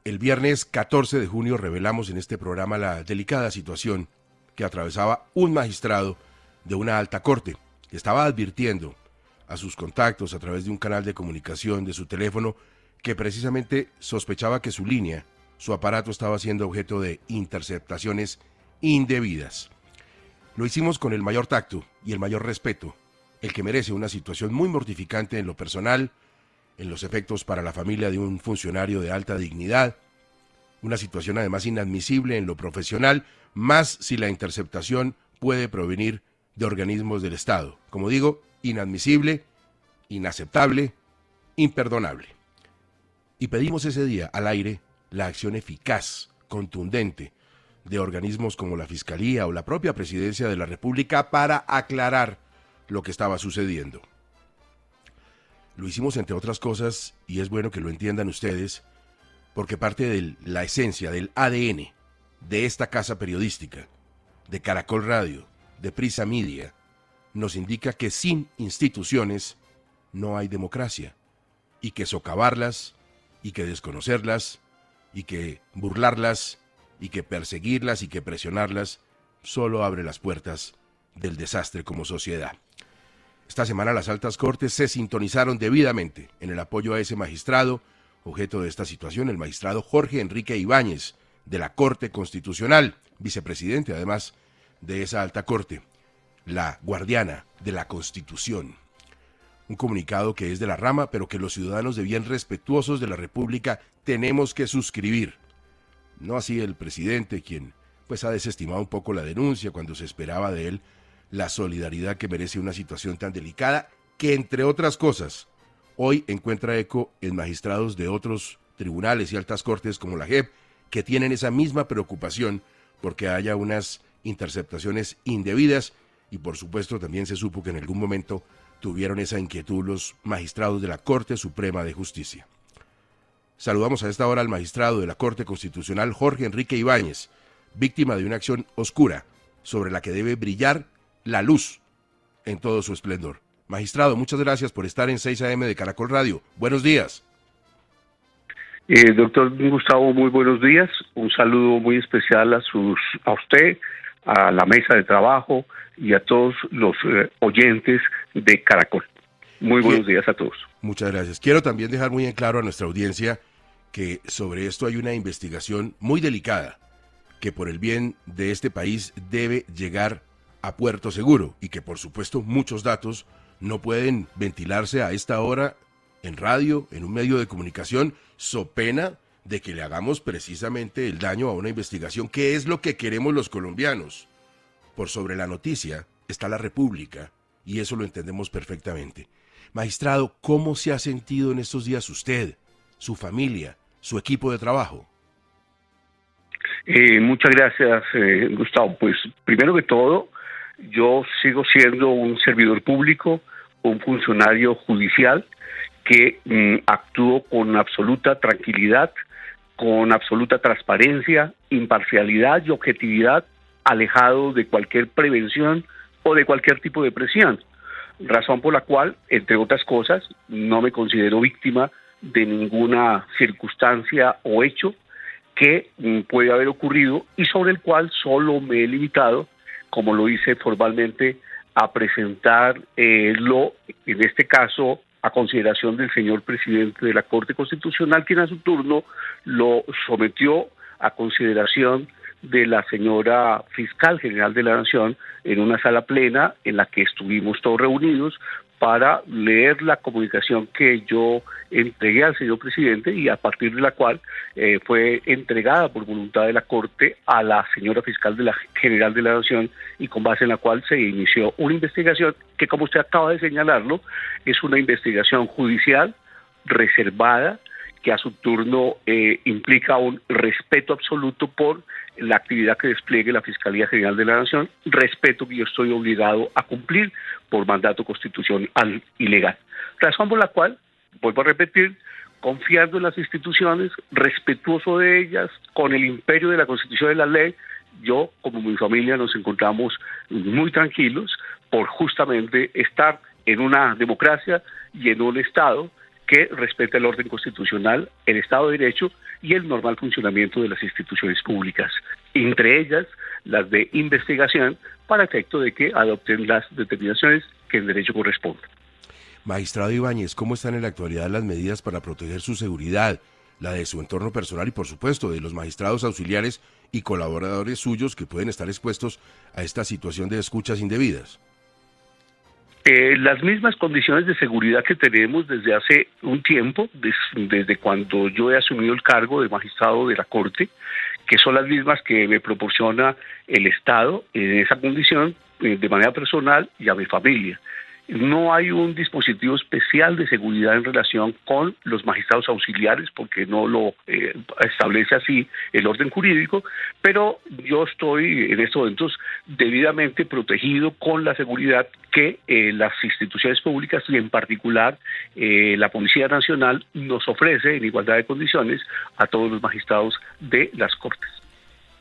El viernes 14 de junio revelamos en este programa la delicada situación que atravesaba un magistrado de una alta corte, que estaba advirtiendo a sus contactos a través de un canal de comunicación de su teléfono que precisamente sospechaba que su línea, su aparato estaba siendo objeto de interceptaciones indebidas. Lo hicimos con el mayor tacto y el mayor respeto, el que merece una situación muy mortificante en lo personal, en los efectos para la familia de un funcionario de alta dignidad, una situación además inadmisible en lo profesional, más si la interceptación puede provenir de organismos del Estado. Como digo, inadmisible, inaceptable, imperdonable. Y pedimos ese día al aire la acción eficaz, contundente, de organismos como la Fiscalía o la propia Presidencia de la República para aclarar lo que estaba sucediendo. Lo hicimos entre otras cosas, y es bueno que lo entiendan ustedes, porque parte de la esencia, del ADN de esta casa periodística, de Caracol Radio, de Prisa Media, nos indica que sin instituciones no hay democracia, y que socavarlas, y que desconocerlas, y que burlarlas, y que perseguirlas, y que presionarlas, solo abre las puertas del desastre como sociedad. Esta semana las altas cortes se sintonizaron debidamente en el apoyo a ese magistrado, objeto de esta situación, el magistrado Jorge Enrique Ibáñez, de la Corte Constitucional, vicepresidente además de esa alta corte, la guardiana de la Constitución. Un comunicado que es de la rama, pero que los ciudadanos de bien respetuosos de la República tenemos que suscribir. No así el presidente, quien pues ha desestimado un poco la denuncia cuando se esperaba de él la solidaridad que merece una situación tan delicada que, entre otras cosas, hoy encuentra eco en magistrados de otros tribunales y altas cortes como la JEP, que tienen esa misma preocupación porque haya unas interceptaciones indebidas, y por supuesto también se supo que en algún momento tuvieron esa inquietud los magistrados de la Corte Suprema de Justicia. Saludamos a esta hora al magistrado de la Corte Constitucional Jorge Enrique Ibáñez, víctima de una acción oscura sobre la que debe brillar la luz en todo su esplendor. Magistrado, muchas gracias por estar en 6 AM de Caracol Radio. Buenos días. Doctor Gustavo, muy buenos días. Un saludo muy especial a usted, a la mesa de trabajo y a todos los oyentes de Caracol. Muy buenos días a todos. Muchas gracias. Quiero también dejar muy en claro a nuestra audiencia que sobre esto hay una investigación muy delicada que por el bien de este país debe llegar a puerto seguro, y que por supuesto muchos datos no pueden ventilarse a esta hora en radio, en un medio de comunicación, so pena de que le hagamos precisamente el daño a una investigación, que es lo que queremos los colombianos. Por sobre la noticia está la República, y eso lo entendemos perfectamente. Magistrado, ¿cómo se ha sentido en estos días usted, su familia, su equipo de trabajo? Muchas gracias, Gustavo. Pues primero que todo, yo sigo siendo un servidor público, un funcionario judicial que actúo con absoluta tranquilidad, con absoluta transparencia, imparcialidad y objetividad, alejado de cualquier prevención o de cualquier tipo de presión. Razón por la cual, entre otras cosas, no me considero víctima de ninguna circunstancia o hecho que puede haber ocurrido y sobre el cual solo me he limitado, como lo hice formalmente, a presentar en este caso, a consideración del señor presidente de la Corte Constitucional, quien a su turno lo sometió a consideración de la señora Fiscal General de la Nación en una sala plena en la que estuvimos todos reunidos para leer la comunicación que yo entregué al señor presidente y a partir de la cual fue entregada por voluntad de la Corte a la señora Fiscal General de la Nación, y con base en la cual se inició una investigación que, como usted acaba de señalarlo, es una investigación judicial reservada que a su turno implica un respeto absoluto por la actividad que despliegue la Fiscalía General de la Nación, respeto que yo estoy obligado a cumplir por mandato constitucional y legal. Razón por la cual, vuelvo a repetir, confiando en las instituciones, respetuoso de ellas, con el imperio de la Constitución y de la ley, yo, como mi familia, nos encontramos muy tranquilos por justamente estar en una democracia y en un Estado que respeta el orden constitucional, el Estado de Derecho y el normal funcionamiento de las instituciones públicas, entre ellas las de investigación, para efecto de que adopten las determinaciones que en derecho corresponden. Magistrado Ibáñez, ¿cómo están en la actualidad las medidas para proteger su seguridad, la de su entorno personal y, por supuesto, de los magistrados auxiliares y colaboradores suyos que pueden estar expuestos a esta situación de escuchas indebidas? Las mismas condiciones de seguridad que tenemos desde hace un tiempo, desde cuando yo he asumido el cargo de magistrado de la Corte, que son las mismas que me proporciona el Estado en esa condición de manera personal y a mi familia. No hay un dispositivo especial de seguridad en relación con los magistrados auxiliares, porque no lo establece así el orden jurídico, pero yo estoy en estos momentos debidamente protegido con la seguridad que las instituciones públicas y en particular la Policía Nacional nos ofrece en igualdad de condiciones a todos los magistrados de las Cortes.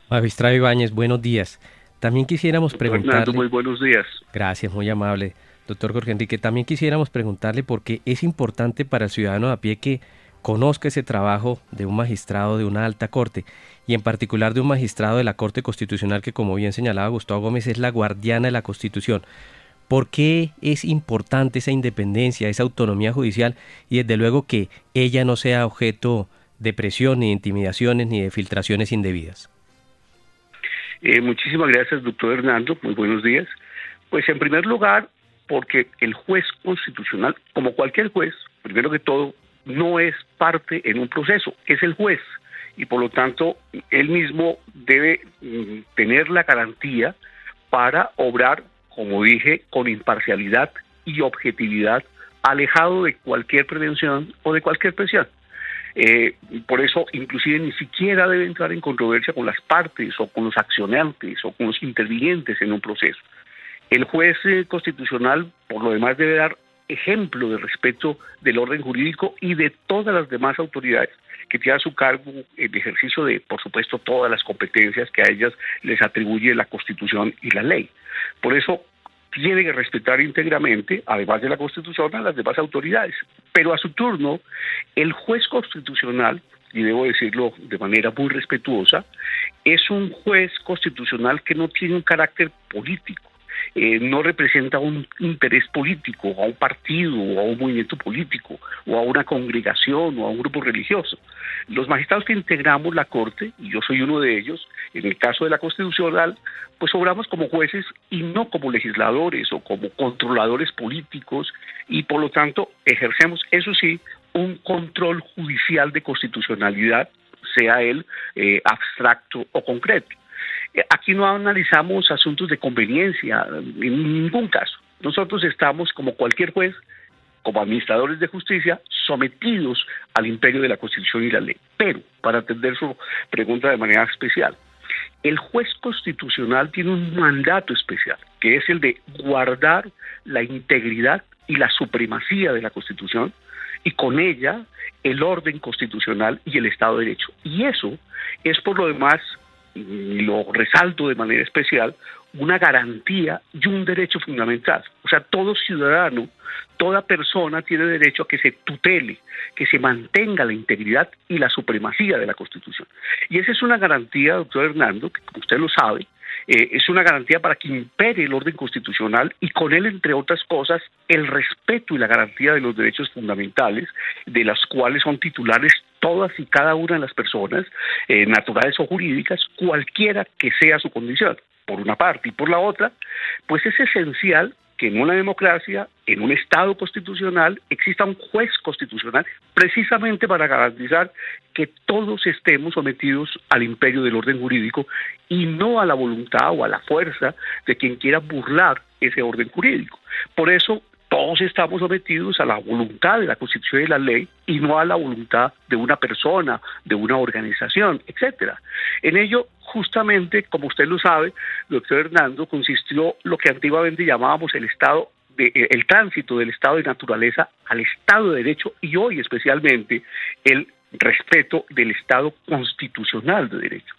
Magistrado Ibáñez, buenos días. También quisiéramos preguntarle... Fernando, muy buenos días. Gracias, muy amable. Doctor Jorge Enrique, también quisiéramos preguntarle por qué es importante para el ciudadano de a pie que conozca ese trabajo de un magistrado de una alta corte y en particular de un magistrado de la Corte Constitucional que, como bien señalaba Gustavo Gómez, es la guardiana de la Constitución. ¿Por qué es importante esa independencia, esa autonomía judicial y desde luego que ella no sea objeto de presión, ni de intimidaciones, ni de filtraciones indebidas? Muchísimas gracias, doctor Hernando. Muy buenos días. Pues en primer lugar, porque el juez constitucional, como cualquier juez, primero que todo, no es parte en un proceso, es el juez. Y por lo tanto, él mismo debe tener la garantía para obrar, como dije, con imparcialidad y objetividad, alejado de cualquier prevención o de cualquier presión. Por eso, inclusive, ni siquiera debe entrar en controversia con las partes o con los accionantes o con los intervinientes en un proceso. El juez constitucional, por lo demás, debe dar ejemplo de respeto del orden jurídico y de todas las demás autoridades que tienen a su cargo el ejercicio de, por supuesto, todas las competencias que a ellas les atribuye la Constitución y la ley. Por eso, tiene que respetar íntegramente, además de la Constitución, a las demás autoridades. Pero a su turno, el juez constitucional, y debo decirlo de manera muy respetuosa, es un juez constitucional que no tiene un carácter político. No representa un interés político, a un partido, o a un movimiento político, o a una congregación, o a un grupo religioso. Los magistrados que integramos la Corte, y yo soy uno de ellos, en el caso de la Constitucional, pues obramos como jueces y no como legisladores o como controladores políticos, y por lo tanto ejercemos, eso sí, un control judicial de constitucionalidad, sea él abstracto o concreto. Aquí no analizamos asuntos de conveniencia, en ningún caso. Nosotros estamos, como cualquier juez, como administradores de justicia, sometidos al imperio de la Constitución y la ley. Pero, para atender su pregunta de manera especial, el juez constitucional tiene un mandato especial, que es el de guardar la integridad y la supremacía de la Constitución, y con ella el orden constitucional y el Estado de Derecho. Y eso es, por lo demás, y lo resalto de manera especial, una garantía y un derecho fundamental. O sea, todo ciudadano, toda persona tiene derecho a que se tutele, que se mantenga la integridad y la supremacía de la Constitución. Y esa es una garantía, doctor Hernando, que como usted lo sabe, es una garantía para que impere el orden constitucional y con él, entre otras cosas, el respeto y la garantía de los derechos fundamentales, de las cuales son titulares todas y cada una de las personas, naturales o jurídicas, cualquiera que sea su condición, por una parte, y por la otra, pues es esencial que en una democracia, en un Estado constitucional, exista un juez constitucional precisamente para garantizar que todos estemos sometidos al imperio del orden jurídico y no a la voluntad o a la fuerza de quien quiera burlar ese orden jurídico. Por eso, todos estamos sometidos a la voluntad de la Constitución y la ley y no a la voluntad de una persona, de una organización, etcétera. En ello, justamente, como usted lo sabe, doctor Hernando, consistió lo que antiguamente llamábamos el tránsito del estado de naturaleza al estado de derecho y hoy especialmente el respeto del estado constitucional de derecho.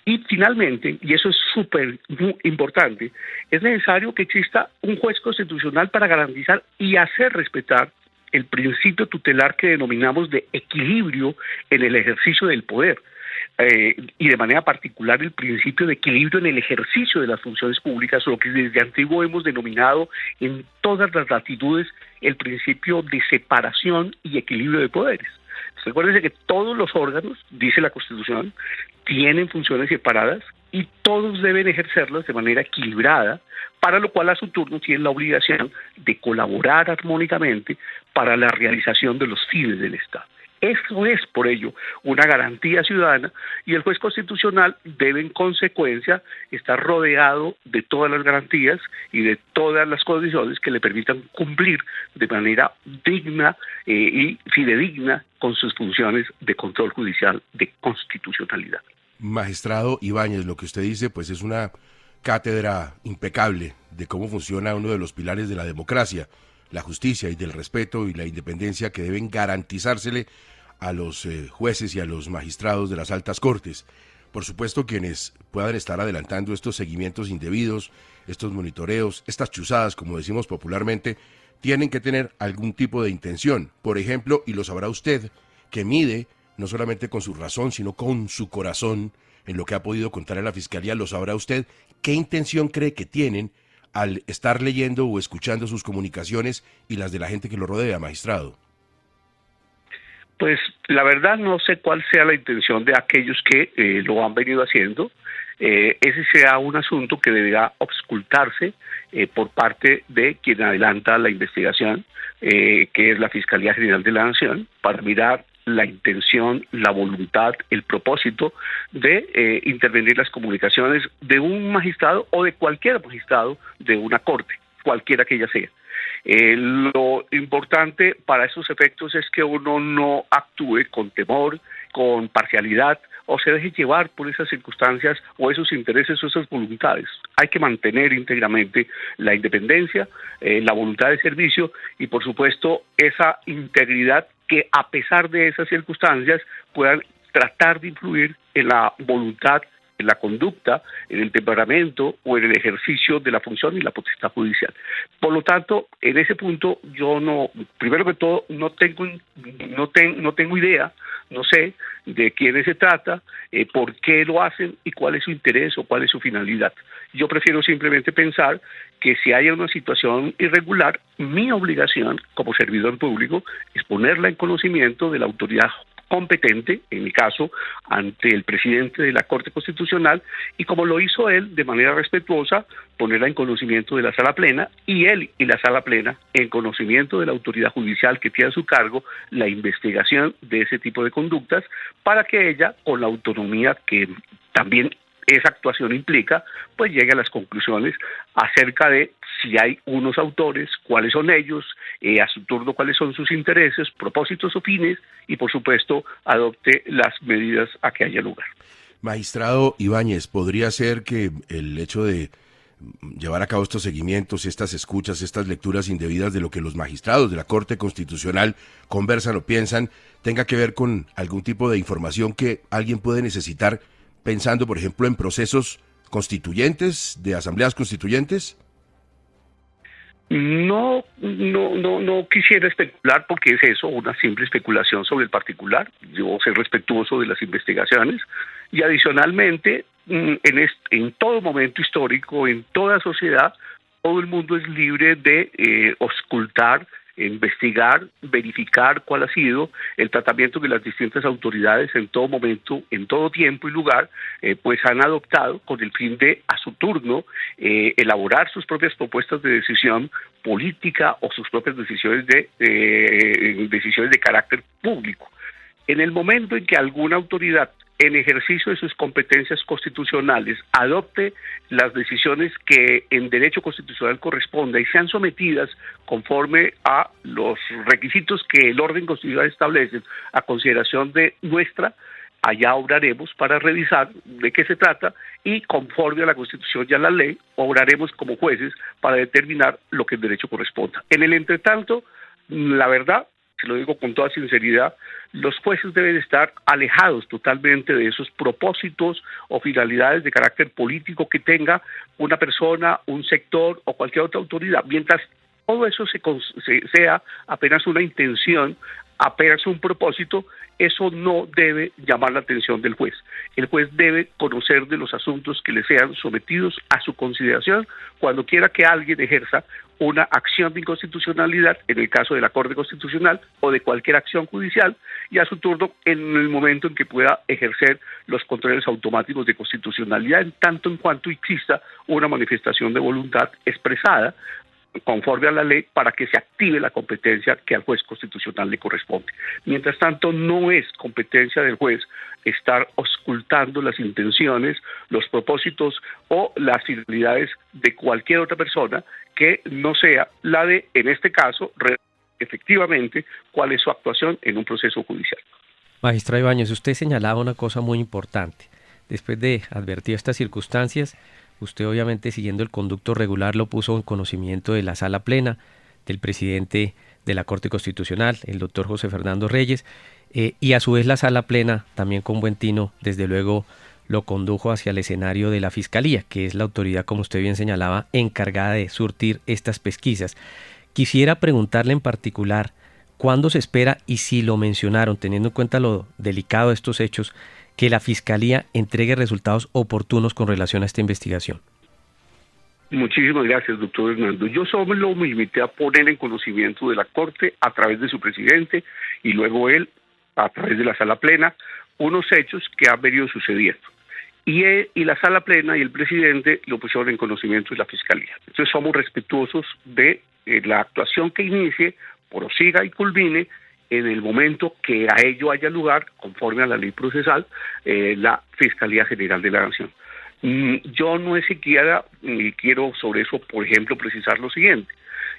Y finalmente, y eso es súper importante, es necesario que exista un juez constitucional para garantizar y hacer respetar el principio tutelar que denominamos de equilibrio en el ejercicio del poder. Y de manera particular el principio de equilibrio en el ejercicio de las funciones públicas, lo que desde antiguo hemos denominado en todas las latitudes el principio de separación y equilibrio de poderes. Recuérdense que todos los órganos, dice la Constitución, tienen funciones separadas y todos deben ejercerlas de manera equilibrada, para lo cual a su turno tienen la obligación de colaborar armónicamente para la realización de los fines del Estado. Eso es, por ello, una garantía ciudadana y el juez constitucional debe, en consecuencia, estar rodeado de todas las garantías y de todas las condiciones que le permitan cumplir de manera digna y fidedigna con sus funciones de control judicial de constitucionalidad. Magistrado Ibáñez, lo que usted dice pues es una cátedra impecable de cómo funciona uno de los pilares de la democracia, la justicia y del respeto y la independencia que deben garantizársele a los jueces y a los magistrados de las altas cortes. Por supuesto, quienes puedan estar adelantando estos seguimientos indebidos, estos monitoreos, estas chuzadas, como decimos popularmente, tienen que tener algún tipo de intención. Por ejemplo, y lo sabrá usted, que mide, no solamente con su razón, sino con su corazón, en lo que ha podido contar a la Fiscalía, lo sabrá usted, ¿qué intención cree que tienen al estar leyendo o escuchando sus comunicaciones y las de la gente que lo rodea, magistrado? Pues la verdad no sé cuál sea la intención de aquellos que lo han venido haciendo. Ese sea un asunto que deberá auscultarse por parte de quien adelanta la investigación, que es la Fiscalía General de la Nación, para mirar la intención, la voluntad, el propósito de intervenir las comunicaciones de un magistrado o de cualquier magistrado de una corte, cualquiera que ella sea. Lo importante para esos efectos es que uno no actúe con temor, con parcialidad, o se deje llevar por esas circunstancias o esos intereses o esas voluntades. Hay que mantener íntegramente la independencia, la voluntad de servicio y, por supuesto, esa integridad que, a pesar de esas circunstancias, puedan tratar de influir en la voluntad, en la conducta, en el temperamento o en el ejercicio de la función y la potestad judicial. Por lo tanto, en ese punto yo primero que todo, no tengo idea, no sé de quiénes se trata, por qué lo hacen y cuál es su interés o cuál es su finalidad. Yo prefiero simplemente pensar que si hay una situación irregular, mi obligación como servidor público es ponerla en conocimiento de la autoridad competente, en mi caso, ante el presidente de la Corte Constitucional, y como lo hizo él, de manera respetuosa, ponerla en conocimiento de la Sala Plena, y él y la Sala Plena en conocimiento de la autoridad judicial que tiene a su cargo la investigación de ese tipo de conductas, para que ella, con la autonomía que también esa actuación implica, pues llegue a las conclusiones acerca de si hay unos autores, cuáles son ellos, a su turno cuáles son sus intereses, propósitos o fines, y por supuesto adopte las medidas a que haya lugar. Magistrado Ibáñez, ¿podría ser que el hecho de llevar a cabo estos seguimientos, estas escuchas, estas lecturas indebidas de lo que los magistrados de la Corte Constitucional conversan o piensan, tenga que ver con algún tipo de información que alguien puede necesitar pensando, por ejemplo, en procesos constituyentes, de asambleas constituyentes? No quisiera especular porque es eso, una simple especulación sobre el particular. Yo soy respetuoso de las investigaciones y adicionalmente en todo momento histórico, en toda sociedad, todo el mundo es libre de auscultar, investigar, verificar cuál ha sido el tratamiento que las distintas autoridades en todo momento, en todo tiempo y lugar, pues han adoptado con el fin de, a su turno, elaborar sus propias propuestas de decisión política o sus propias decisiones de carácter público. En el momento en que alguna autoridad, en ejercicio de sus competencias constitucionales, adopte las decisiones que en derecho constitucional corresponda y sean sometidas conforme a los requisitos que el orden constitucional establece a consideración de nuestra, allá obraremos para revisar de qué se trata y conforme a la Constitución y a la ley, obraremos como jueces para determinar lo que en derecho corresponda. En el entretanto, la verdad, se lo digo con toda sinceridad, los jueces deben estar alejados totalmente de esos propósitos o finalidades de carácter político que tenga una persona, un sector o cualquier otra autoridad, mientras todo eso sea apenas una intención, apenas un propósito, eso no debe llamar la atención del juez. El juez debe conocer de los asuntos que le sean sometidos a su consideración cuando quiera que alguien ejerza una acción de inconstitucionalidad, en el caso de la Corte Constitucional o de cualquier acción judicial, y a su turno en el momento en que pueda ejercer los controles automáticos de constitucionalidad, en tanto en cuanto exista una manifestación de voluntad expresada conforme a la ley para que se active la competencia que al juez constitucional le corresponde. Mientras tanto, no es competencia del juez estar auscultando las intenciones, los propósitos o las finalidades de cualquier otra persona que no sea la de, en este caso, efectivamente, cuál es su actuación en un proceso judicial. Magistrado Ibáñez, usted señalaba una cosa muy importante. Después de advertir estas circunstancias, usted obviamente siguiendo el conducto regular lo puso en conocimiento de la Sala Plena, del presidente de la Corte Constitucional, el doctor José Fernando Reyes, y a su vez la Sala Plena, también con buen tino, desde luego lo condujo hacia el escenario de la Fiscalía, que es la autoridad, como usted bien señalaba, encargada de surtir estas pesquisas. Quisiera preguntarle en particular, ¿cuándo se espera, y si lo mencionaron, teniendo en cuenta lo delicado de estos hechos, que la Fiscalía entregue resultados oportunos con relación a esta investigación? Muchísimas gracias, doctor Hernando. Yo solo me invité a poner en conocimiento de la Corte a través de su presidente y luego él a través de la Sala Plena unos hechos que han venido sucediendo. Y la Sala Plena y el presidente lo pusieron en conocimiento de la Fiscalía. Entonces somos respetuosos de la actuación que inicie, prosiga y culmine en el momento que a ello haya lugar, conforme a la ley procesal, la Fiscalía General de la Nación. Yo no es siquiera, y quiero sobre eso, por ejemplo, precisar lo siguiente.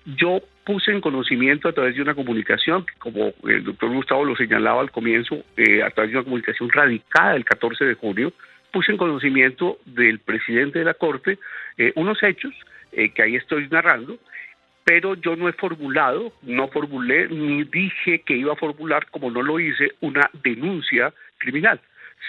Yo puse en conocimiento a través de una comunicación, que como el doctor Gustavo lo señalaba al comienzo, a través de una comunicación radicada el 14 de junio, puse en conocimiento del presidente de la Corte unos hechos que ahí estoy narrando, pero yo no formulé, ni dije que iba a formular, como no lo hice, una denuncia criminal.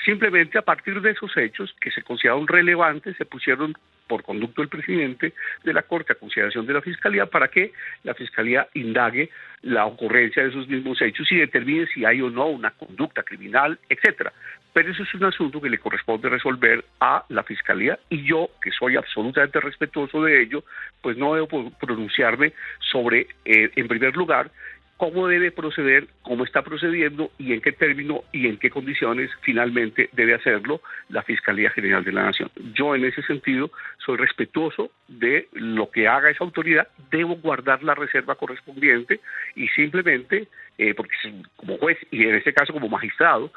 Simplemente a partir de esos hechos que se consideraron relevantes, se pusieron por conducto del presidente de la Corte a consideración de la Fiscalía para que la Fiscalía indague la ocurrencia de esos mismos hechos y determine si hay o no una conducta criminal, etcétera. Pero eso es un asunto que le corresponde resolver a la Fiscalía y yo, que soy absolutamente respetuoso de ello, pues no debo pronunciarme sobre, en primer lugar, cómo debe proceder, cómo está procediendo y en qué término y en qué condiciones finalmente debe hacerlo la Fiscalía General de la Nación. Yo en ese sentido soy respetuoso de lo que haga esa autoridad, debo guardar la reserva correspondiente y simplemente, porque como juez y en este caso como magistrado,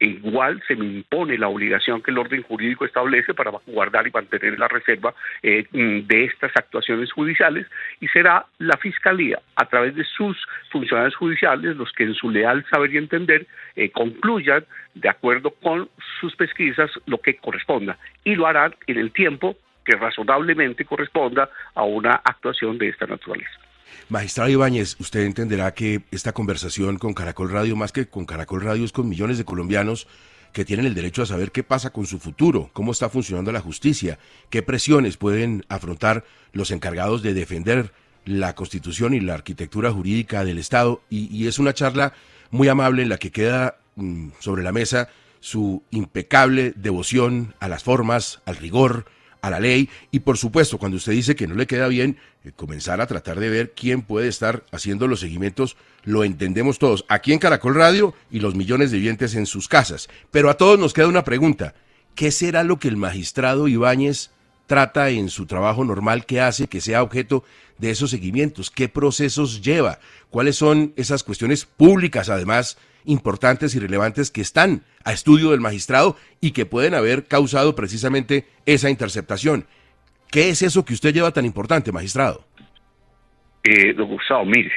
igual se me impone la obligación que el orden jurídico establece para guardar y mantener la reserva de estas actuaciones judiciales y será la Fiscalía a través de sus funcionarios judiciales los que en su leal saber y entender concluyan de acuerdo con sus pesquisas lo que corresponda y lo harán en el tiempo que razonablemente corresponda a una actuación de esta naturaleza. Magistrado Ibáñez, usted entenderá que esta conversación con Caracol Radio, más que con Caracol Radio, es con millones de colombianos que tienen el derecho a saber qué pasa con su futuro, cómo está funcionando la justicia, qué presiones pueden afrontar los encargados de defender la Constitución y la arquitectura jurídica del Estado. Y es una charla muy amable en la que queda sobre la mesa su impecable devoción a las formas, al rigor, a la ley y por supuesto cuando usted dice que no le queda bien comenzar a tratar de ver quién puede estar haciendo los seguimientos, lo entendemos todos aquí en Caracol Radio y los millones de oyentes en sus casas, pero a todos nos queda una pregunta: ¿qué será lo que el magistrado Ibáñez trata en su trabajo normal que hace que sea objeto de esos seguimientos? ¿Qué procesos lleva? ¿Cuáles son esas cuestiones públicas además importantes y relevantes que están a estudio del magistrado y que pueden haber causado precisamente esa interceptación? ¿Qué es eso que usted lleva tan importante, magistrado? Don Gustavo, mire,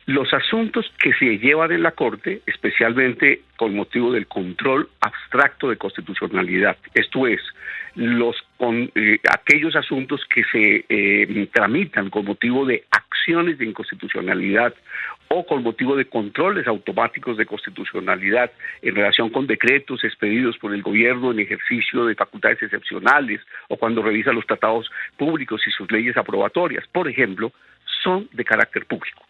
los asuntos que se llevan en la Corte, especialmente con motivo del control abstracto de constitucionalidad, esto es, aquellos asuntos que se tramitan con motivo de acciones de inconstitucionalidad o con motivo de controles automáticos de constitucionalidad en relación con decretos expedidos por el gobierno en ejercicio de facultades excepcionales o cuando revisa los tratados públicos y sus leyes aprobatorias, por ejemplo, son de carácter público.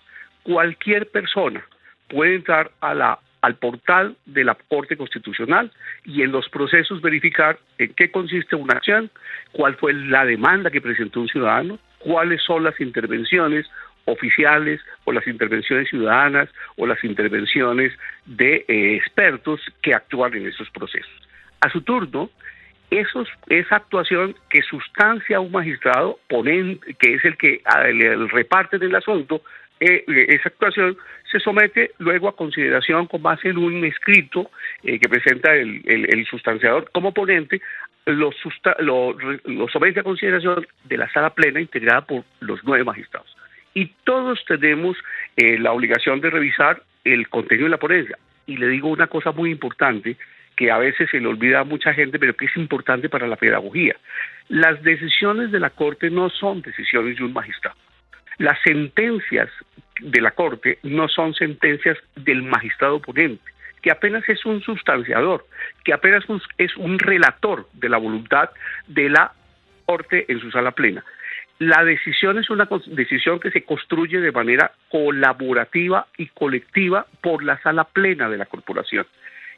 Cualquier persona puede entrar al portal de la Corte Constitucional y en los procesos verificar en qué consiste una acción, cuál fue la demanda que presentó un ciudadano, cuáles son las intervenciones oficiales o las intervenciones ciudadanas o las intervenciones de expertos que actúan en esos procesos. A su turno, esa actuación que sustancia a un magistrado ponente, que es el que le reparte el asunto, esa actuación se somete luego a consideración con base en un escrito que presenta el sustanciador como ponente, lo somete a consideración de la sala plena integrada por los 9 magistrados. Y todos tenemos la obligación de revisar el contenido de la ponencia. Y le digo una cosa muy importante, que a veces se le olvida a mucha gente, pero que es importante para la pedagogía. Las decisiones de la Corte no son decisiones de un magistrado. Las sentencias de la Corte no son sentencias del magistrado ponente, que apenas es un sustanciador, que apenas es un relator de la voluntad de la Corte en su sala plena. La decisión es una decisión que se construye de manera colaborativa y colectiva por la sala plena de la corporación.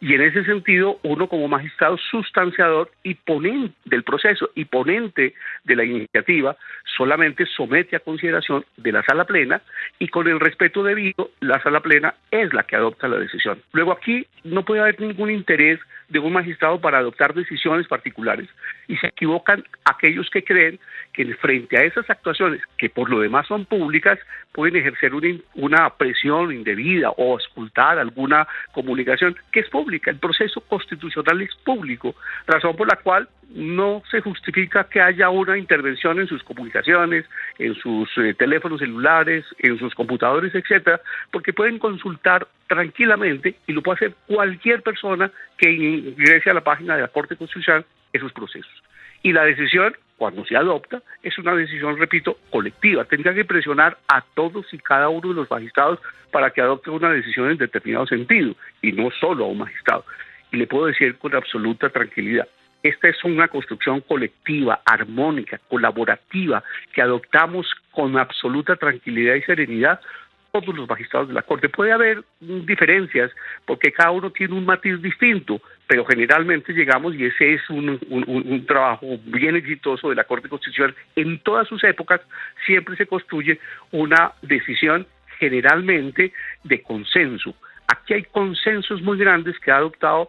Y en ese sentido, uno como magistrado sustanciador y ponente del proceso y ponente de la iniciativa, solamente somete a consideración de la sala plena y con el respeto debido, la sala plena es la que adopta la decisión. Luego aquí no puede haber ningún interés de un magistrado para adoptar decisiones particulares y se equivocan aquellos que creen que frente a esas actuaciones, que por lo demás son públicas, pueden ejercer una presión indebida o ocultar alguna comunicación que es pública. El proceso constitucional es público, razón por la cual no se justifica que haya una intervención en sus comunicaciones, en sus teléfonos celulares, en sus computadores, etcétera, porque pueden consultar tranquilamente, y lo puede hacer cualquier persona que ingrese a la página de la Corte Constitucional, esos procesos. Y la decisión, cuando se adopta, es una decisión, repito, colectiva. Tendrá que presionar a todos y cada uno de los magistrados para que adopten una decisión en determinado sentido, y no solo a un magistrado. Y le puedo decir con absoluta tranquilidad, esta es una construcción colectiva, armónica, colaborativa, que adoptamos con absoluta tranquilidad y serenidad todos los magistrados de la Corte. Puede haber diferencias, porque cada uno tiene un matiz distinto, pero generalmente llegamos, y ese es un trabajo bien exitoso de la Corte Constitucional, en todas sus épocas siempre se construye una decisión generalmente de consenso. Aquí hay consensos muy grandes que ha adoptado,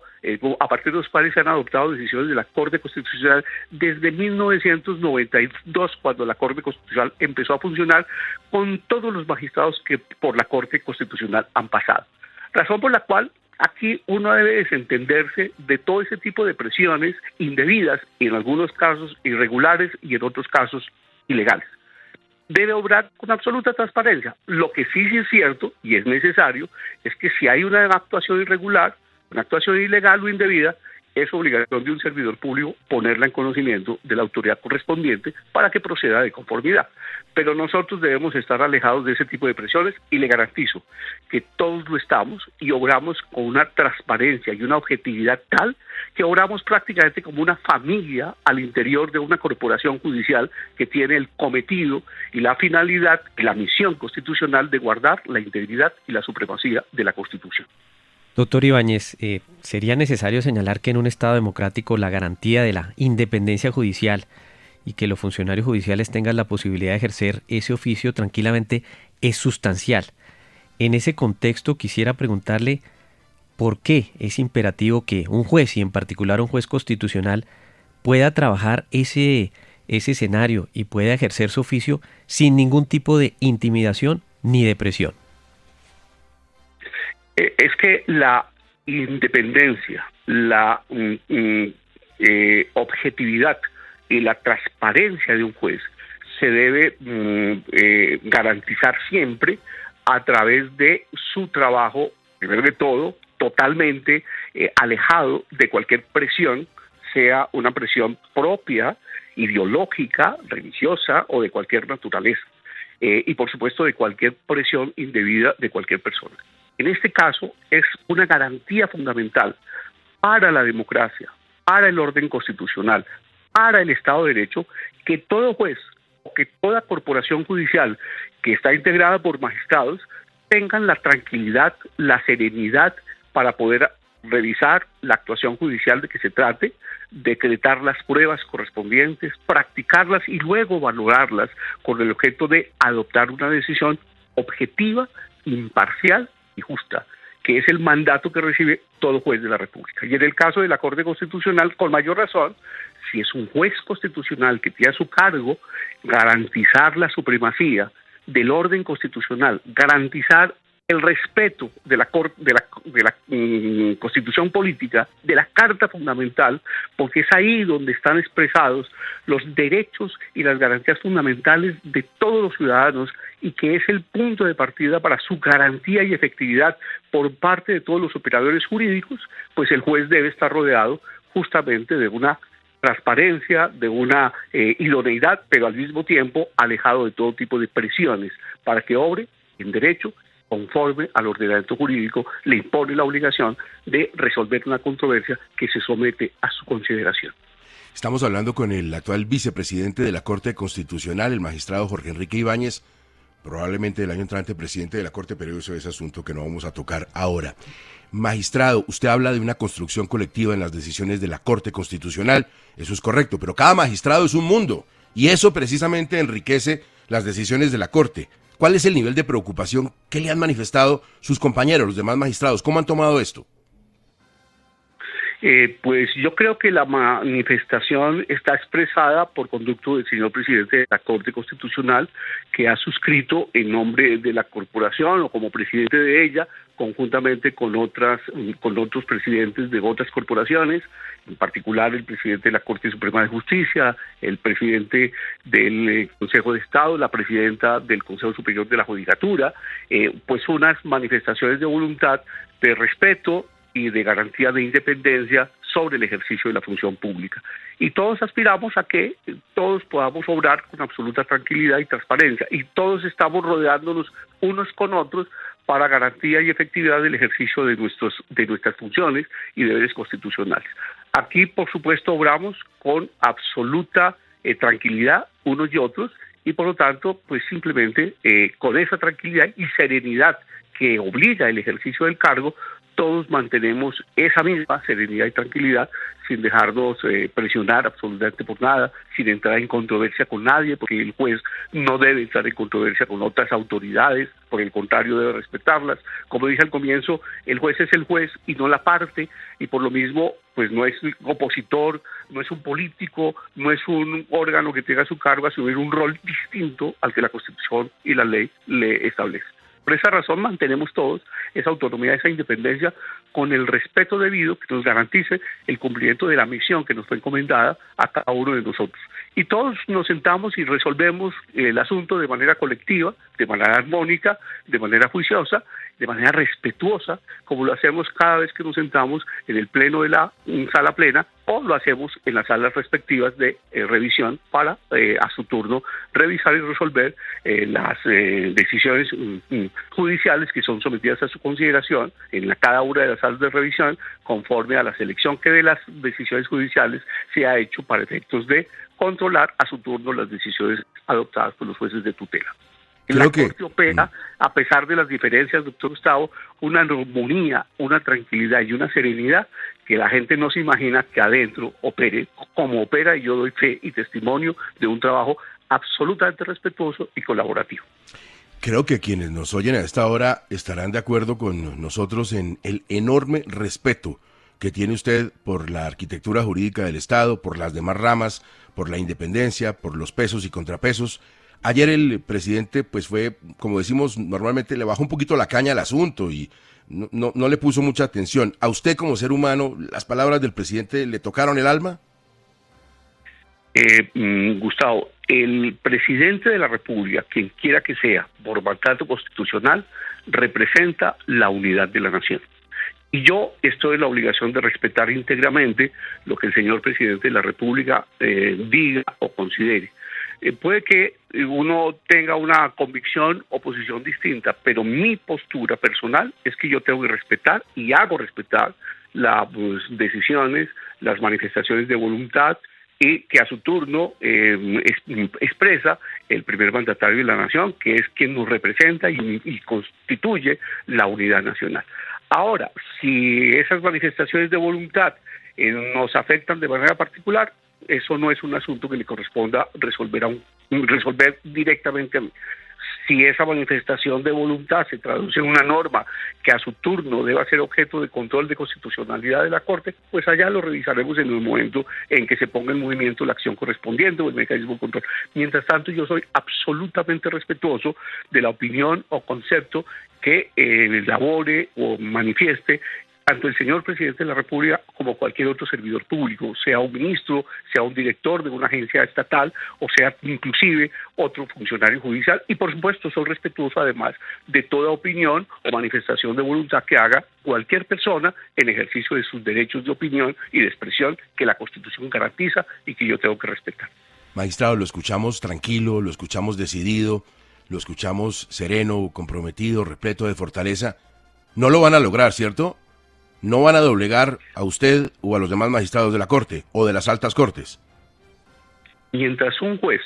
a partir de los cuales se han adoptado decisiones de la Corte Constitucional desde 1992, cuando la Corte Constitucional empezó a funcionar, con todos los magistrados que por la Corte Constitucional han pasado. Razón por la cual aquí uno debe desentenderse de todo ese tipo de presiones indebidas, en algunos casos irregulares y en otros casos ilegales. Debe obrar con absoluta transparencia. Lo que sí es cierto y es necesario es que si hay una actuación irregular, una actuación ilegal o indebida, es obligación de un servidor público ponerla en conocimiento de la autoridad correspondiente para que proceda de conformidad. Pero nosotros debemos estar alejados de ese tipo de presiones y le garantizo que todos lo estamos y obramos con una transparencia y una objetividad tal que obramos prácticamente como una familia al interior de una corporación judicial que tiene el cometido y la finalidad y la misión constitucional de guardar la integridad y la supremacía de la Constitución. Doctor Ibáñez, ¿sería necesario señalar que en un Estado democrático la garantía de la independencia judicial y que los funcionarios judiciales tengan la posibilidad de ejercer ese oficio tranquilamente es sustancial? En ese contexto quisiera preguntarle por qué es imperativo que un juez, y en particular un juez constitucional, pueda trabajar ese escenario y pueda ejercer su oficio sin ningún tipo de intimidación ni de presión. Es que la independencia, la objetividad y la transparencia de un juez se debe garantizar siempre a través de su trabajo, primero de todo, totalmente alejado de cualquier presión, sea una presión propia, ideológica, religiosa o de cualquier naturaleza. Y por supuesto de cualquier presión indebida de cualquier persona. En este caso es una garantía fundamental para la democracia, para el orden constitucional, para el Estado de Derecho, que todo juez o que toda corporación judicial que está integrada por magistrados, tengan la tranquilidad, la serenidad para poder revisar la actuación judicial de que se trate, decretar las pruebas correspondientes, practicarlas y luego valorarlas con el objeto de adoptar una decisión objetiva, imparcial y justa, que es el mandato que recibe todo juez de la República. Y en el caso de la Corte Constitucional, con mayor razón, si es un juez constitucional que tiene a su cargo garantizar la supremacía del orden constitucional, garantizar el respeto de la Constitución política, de la Carta Fundamental, porque es ahí donde están expresados los derechos y las garantías fundamentales de todos los ciudadanos y que es el punto de partida para su garantía y efectividad por parte de todos los operadores jurídicos, pues el juez debe estar rodeado justamente de una transparencia, de una idoneidad, pero al mismo tiempo alejado de todo tipo de presiones para que obre en derecho, conforme al ordenamiento jurídico, le impone la obligación de resolver una controversia que se somete a su consideración. Estamos hablando con el actual vicepresidente de la Corte Constitucional, el magistrado Jorge Enrique Ibáñez, probablemente el año entrante presidente de la Corte, pero eso es asunto que no vamos a tocar ahora. Magistrado, usted habla de una construcción colectiva en las decisiones de la Corte Constitucional, eso es correcto, pero cada magistrado es un mundo, y eso precisamente enriquece las decisiones de la Corte. ¿Cuál es el nivel de preocupación que le han manifestado sus compañeros, los demás magistrados? ¿Cómo han tomado esto? Pues yo creo que la manifestación está expresada por conducto del señor presidente de la Corte Constitucional, que ha suscrito en nombre de la corporación o como presidente de ella, conjuntamente con otros presidentes de otras corporaciones, en particular el presidente de la Corte Suprema de Justicia, el presidente del Consejo de Estado, la presidenta del Consejo Superior de la Judicatura, pues unas manifestaciones de voluntad, de respeto y de garantía de independencia sobre el ejercicio de la función pública. Y todos aspiramos a que todos podamos obrar con absoluta tranquilidad y transparencia, y todos estamos rodeándonos unos con otros para garantía y efectividad del ejercicio de nuestras funciones y deberes constitucionales. Aquí, por supuesto, obramos con absoluta tranquilidad unos y otros, y por lo tanto, pues simplemente con esa tranquilidad y serenidad que obliga el ejercicio del cargo, todos mantenemos esa misma serenidad y tranquilidad sin dejarnos presionar absolutamente por nada, sin entrar en controversia con nadie, porque el juez no debe entrar en controversia con otras autoridades, por el contrario debe respetarlas. Como dije al comienzo, el juez es el juez y no la parte, y por lo mismo pues no es opositor, no es un político, no es un órgano que tenga a su cargo asumir un rol distinto al que la Constitución y la ley le establece. Por esa razón mantenemos todos esa autonomía, esa independencia, con el respeto debido que nos garantice el cumplimiento de la misión que nos fue encomendada a cada uno de nosotros. Y todos nos sentamos y resolvemos el asunto de manera colectiva, de manera armónica, de manera juiciosa, de manera respetuosa, como lo hacemos cada vez que nos sentamos en el pleno de la sala plena, o lo hacemos en las salas respectivas de revisión para, a su turno, revisar y resolver las decisiones judiciales que son sometidas a su consideración en cada una de las salas de revisión, conforme a la selección que de las decisiones judiciales se ha hecho para efectos de controlar a su turno las decisiones adoptadas por los jueces de tutela. La Corte opera, a pesar de las diferencias, doctor Gustavo, una armonía, una tranquilidad y una serenidad que la gente no se imagina que adentro opere como opera, y yo doy fe y testimonio de un trabajo absolutamente respetuoso y colaborativo. Creo que quienes nos oyen a esta hora estarán de acuerdo con nosotros en el enorme respeto que tiene usted por la arquitectura jurídica del Estado, por las demás ramas, por la independencia, por los pesos y contrapesos. Ayer el presidente, pues fue, como decimos normalmente, le bajó un poquito la caña al asunto y no le puso mucha atención. ¿A usted como ser humano, las palabras del presidente le tocaron el alma? Gustavo, el presidente de la República, quien quiera que sea, por mandato constitucional, representa la unidad de la nación. Y yo estoy en la obligación de respetar íntegramente lo que el señor presidente de la República diga o considere. Puede que uno tenga una convicción o posición distinta, pero mi postura personal es que yo tengo que respetar y hago respetar las decisiones, las manifestaciones de voluntad, y que a su turno expresa el primer mandatario de la nación, que es quien nos representa y constituye la unidad nacional. Ahora, si esas manifestaciones de voluntad nos afectan de manera particular, eso no es un asunto que le corresponda resolver directamente a mí. Si esa manifestación de voluntad se traduce en una norma que a su turno deba ser objeto de control de constitucionalidad de la Corte, pues allá lo revisaremos en el momento en que se ponga en movimiento la acción correspondiente o el mecanismo de control. Mientras tanto, yo soy absolutamente respetuoso de la opinión o concepto que elabore o manifieste tanto el señor presidente de la República como cualquier otro servidor público, sea un ministro, sea un director de una agencia estatal o sea inclusive otro funcionario judicial, y por supuesto soy respetuoso además de toda opinión o manifestación de voluntad que haga cualquier persona en ejercicio de sus derechos de opinión y de expresión que la Constitución garantiza y que yo tengo que respetar. Magistrado, lo escuchamos tranquilo, lo escuchamos decidido, lo escuchamos sereno, comprometido, repleto de fortaleza. No lo van a lograr, ¿cierto? No van a doblegar a usted o a los demás magistrados de la Corte o de las altas cortes. Mientras un juez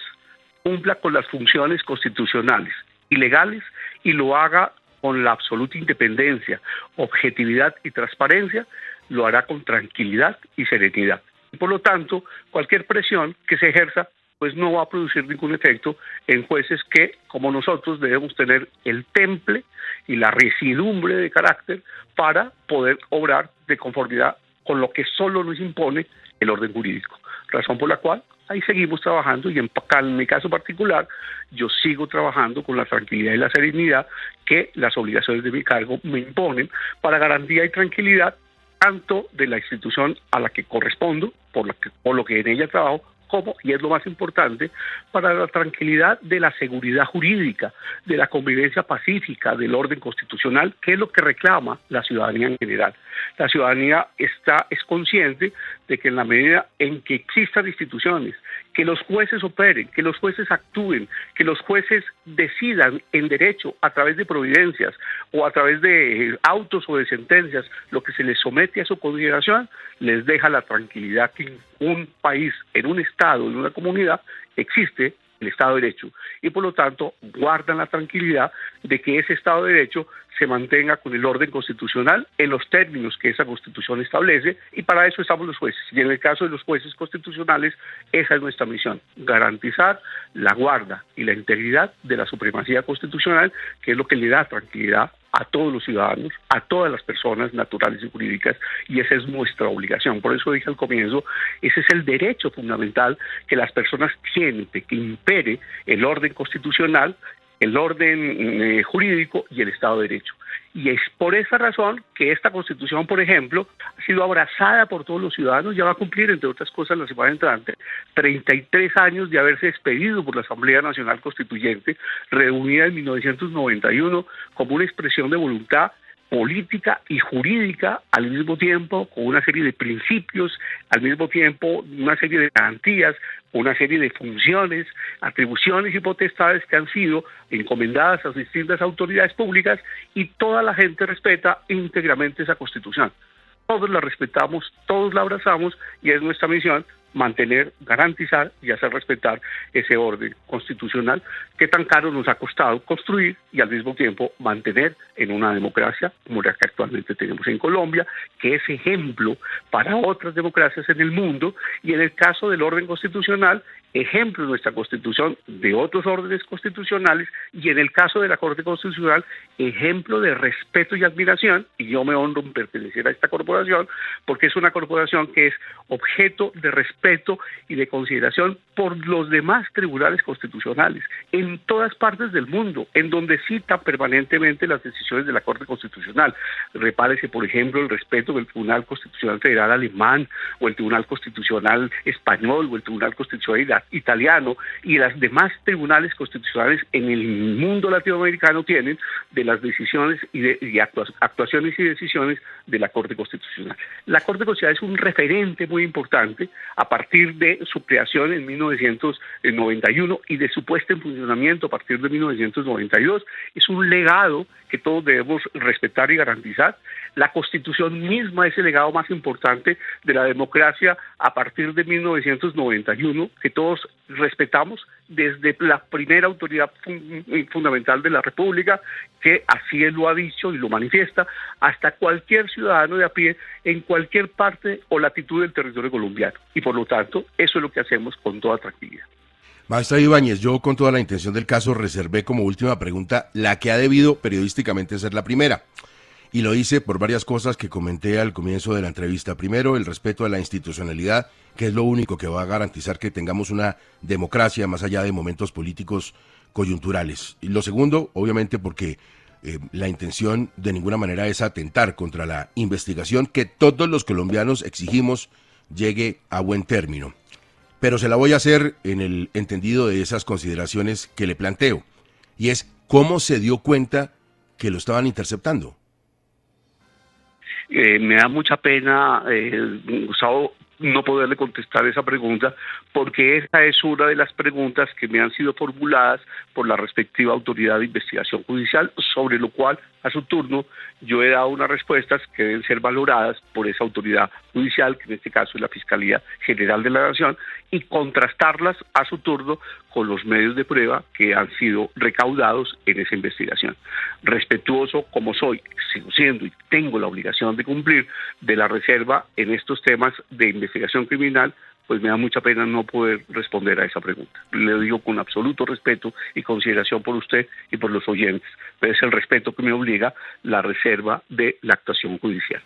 cumpla con las funciones constitucionales y legales y lo haga con la absoluta independencia, objetividad y transparencia, lo hará con tranquilidad y serenidad. Por lo tanto, cualquier presión que se ejerza pues no va a producir ningún efecto en jueces que, como nosotros, debemos tener el temple y la residumbre de carácter para poder obrar de conformidad con lo que solo nos impone el orden jurídico. Razón por la cual ahí seguimos trabajando y en mi caso particular yo sigo trabajando con la tranquilidad y la serenidad que las obligaciones de mi cargo me imponen para garantía y tranquilidad tanto de la institución a la que correspondo, por lo que en ella trabajo, como, y es lo más importante, para la tranquilidad de la seguridad jurídica, de la convivencia pacífica, del orden constitucional, que es lo que reclama la ciudadanía en general. La ciudadanía es consciente de que en la medida en que existan instituciones, que los jueces operen, que los jueces actúen, que los jueces decidan en derecho a través de providencias o a través de autos o de sentencias lo que se les somete a su consideración, les deja la tranquilidad que en un país, en un estado, en una comunidad, existe el Estado de Derecho y por lo tanto guardan la tranquilidad de que ese Estado de Derecho se mantenga con el orden constitucional en los términos que esa Constitución establece, y para eso estamos los jueces. Y en el caso de los jueces constitucionales, esa es nuestra misión, garantizar la guarda y la integridad de la supremacía constitucional, que es lo que le da tranquilidad a todos los ciudadanos, a todas las personas naturales y jurídicas, y esa es nuestra obligación. Por eso dije al comienzo, ese es el derecho fundamental que las personas tienen, de que impere el orden constitucional, el orden jurídico y el Estado de Derecho. Y es por esa razón que esta Constitución, por ejemplo, ha sido abrazada por todos los ciudadanos. Ya va a cumplir, entre otras cosas, la semana entrante, 33 años de haberse expedido por la Asamblea Nacional Constituyente, reunida en 1991 como una expresión de voluntad política y jurídica al mismo tiempo, con una serie de principios, al mismo tiempo una serie de garantías, una serie de funciones, atribuciones y potestades que han sido encomendadas a distintas autoridades públicas, y toda la gente respeta íntegramente esa Constitución. Todos la respetamos, todos la abrazamos, y es nuestra misión mantener, garantizar y hacer respetar ese orden constitucional que tan caro nos ha costado construir, y al mismo tiempo mantener en una democracia como la que actualmente tenemos en Colombia, que es ejemplo para otras democracias en el mundo, y en el caso del orden constitucional, ejemplo de nuestra Constitución de otros órdenes constitucionales, y en el caso de la Corte Constitucional, ejemplo de respeto y admiración, y yo me honro en pertenecer a esta corporación, porque es una corporación que es objeto de respeto y de consideración por los demás tribunales constitucionales en todas partes del mundo, en donde citan permanentemente las decisiones de la Corte Constitucional. Repárese, por ejemplo, el respeto del Tribunal Constitucional Federal alemán, o el Tribunal Constitucional español, o el Tribunal Constitucional italiano, y las demás tribunales constitucionales en el mundo latinoamericano tienen de las decisiones y actuaciones y decisiones de la Corte Constitucional. La Corte Constitucional es un referente muy importante a partir de su creación en 1991 y de su puesta en funcionamiento a partir de 1992. Es un legado que todos debemos respetar y garantizar. La Constitución misma es el legado más importante de la democracia a partir de 1991, que todos respetamos desde la primera autoridad fundamental de la República, que así él lo ha dicho y lo manifiesta, hasta cualquier ciudadano de a pie en cualquier parte o latitud del territorio colombiano. Y por lo tanto, eso es lo que hacemos con toda tranquilidad. Magistrado Ibáñez, yo con toda la intención del caso reservé como última pregunta la que ha debido periodísticamente ser la primera. Y lo hice por varias cosas que comenté al comienzo de la entrevista. Primero, el respeto a la institucionalidad, que es lo único que va a garantizar que tengamos una democracia más allá de momentos políticos coyunturales. Y lo segundo, obviamente, porque la intención de ninguna manera es atentar contra la investigación que todos los colombianos exigimos llegue a buen término. Pero se la voy a hacer en el entendido de esas consideraciones que le planteo. Y es, ¿cómo se dio cuenta que lo estaban interceptando? Me da mucha pena, Gustavo, no poderle contestar esa pregunta, porque esa es una de las preguntas que me han sido formuladas por la respectiva autoridad de investigación judicial, sobre lo cual, a su turno, yo he dado unas respuestas que deben ser valoradas por esa autoridad judicial, que en este caso es la Fiscalía General de la Nación, y contrastarlas a su turno con los medios de prueba que han sido recaudados en esa investigación. Respetuoso como soy, sigo siendo y tengo la obligación de cumplir de la reserva en estos temas de investigación criminal, pues me da mucha pena no poder responder a esa pregunta. Le digo con absoluto respeto y consideración por usted y por los oyentes, pero es el respeto que me obliga la reserva de la actuación judicial.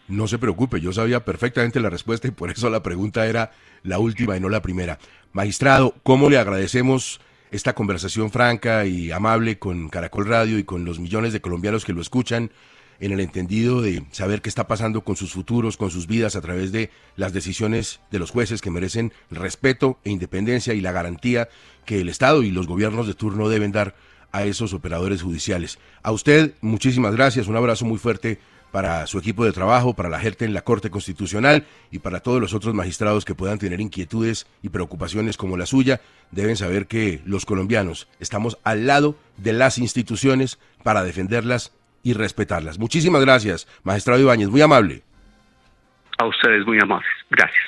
No se preocupe, yo sabía perfectamente la respuesta y por eso la pregunta era la última y no la primera. Magistrado, ¿cómo le agradecemos esta conversación franca y amable con Caracol Radio y con los millones de colombianos que lo escuchan, en el entendido de saber qué está pasando con sus futuros, con sus vidas a través de las decisiones de los jueces que merecen respeto e independencia y la garantía que el Estado y los gobiernos de turno deben dar a esos operadores judiciales? A usted, muchísimas gracias, un abrazo muy fuerte para su equipo de trabajo, para la gente en la Corte Constitucional y para todos los otros magistrados que puedan tener inquietudes y preocupaciones como la suya. Deben saber que los colombianos estamos al lado de las instituciones para defenderlas y respetarlas. Muchísimas gracias, magistrado Ibáñez, muy amable. A ustedes muy amables. Gracias.